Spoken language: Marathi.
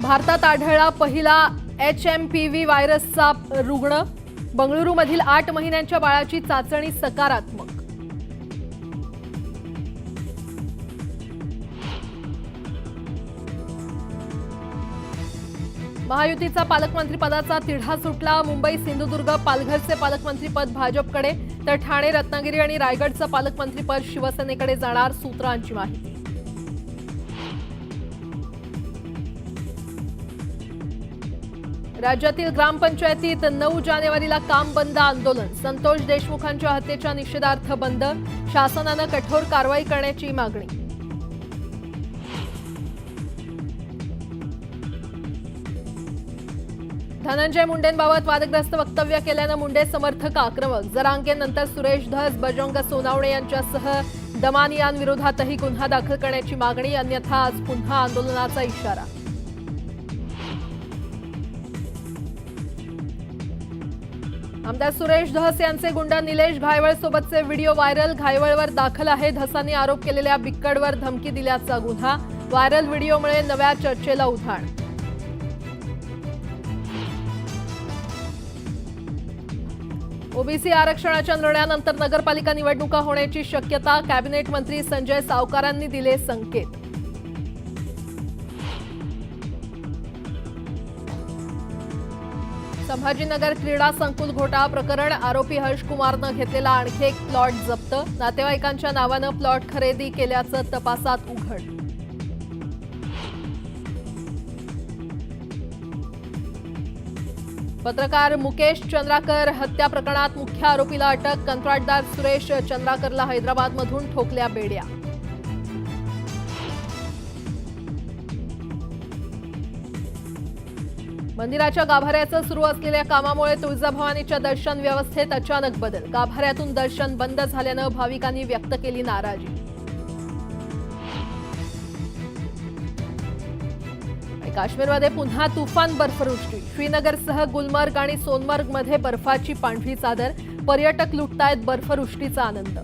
भारतात आढळला पहिला HMPV व्हायरसचा रुग्ण। बंगळुरूमधील 8 महिन्यांच्या बाळाची चाचणी सकारात्मक। महायुतीचा पालकमंत्री पदाचा तिढा सुटला। मुंबई सिंधुदुर्ग पालघरचे पालकमंत्रीपद भाजपकडे, तर ठाणे रत्नागिरी आणि रायगडचं पालकमंत्रीपद शिवसेनेकडे जाणार, सूत्रांची माहिती। राज्यातील ग्रामपंचायतीत 9 जानेवारीला काम बंद आंदोलन। संतोष देशमुखांच्या हत्येच्या निषेधार्थ बंद। शासनानं कठोर कारवाई करण्याची मागणी। धनंजय मुंडेंबाबत वादग्रस्त वक्तव्य केल्यानं मुंडे समर्थक आक्रमक। जरांगेनंतर सुरेश धस, बजरंग सोनावणे यांच्यासह दमानियांविरोधातही गुन्हा दाखल करण्याची मागणी। अन्यथा आज पुन्हा आंदोलनाचा इशारा। आमदार सुरेश धस यांचे गुंड निलेश घायवळ सोबतचे व्हिडिओ व्हायरल। घायवळवर दाखल आहे धसांनी आरोप केलेल्या बिक्कडवर धमकी दिल्याचा गुन्हा। व्हायरल व्हिडिओमुळे नव्या चर्चेला उधाण। ओबीसी आरक्षणाच्या निर्णयानंतर नगरपालिका निवडणुका होण्याची शक्यता। कॅबिनेट मंत्री संजय सावकारांनी दिले संकेत। संभाजीनगर क्रीडा संकुल घोटाळा प्रकरण। आरोपी हर्षकुमारनं घेतलेला आणखी एक प्लॉट जप्त। नातेवाईकांच्या नावानं प्लॉट खरेदी केल्याचं तपासात उघड। पत्रकार मुकेश चंद्राकर हत्या प्रकरणात मुख्य आरोपीला अटक। कंत्राटदार सुरेश चंद्राकरला हैदराबादमधून ठोकल्या बेड्या। मंदिराच्या गाभाऱ्याचं सुरू असलेल्या कामामुळे तुळजाभवानीच्या दर्शन व्यवस्थेत अचानक बदल। गाभाऱ्यातून दर्शन बंद झाल्यानं भाविकांनी व्यक्त केली नाराजी। काश्मीरमध्ये पुन्हा तुफान बर्फवृष्टी। श्रीनगरसह गुलमर्ग आणि सोनमर्गमध्ये बर्फाची पांढरी चादर। पर्यटक लुटतायत बर्फवृष्टीचा आनंद।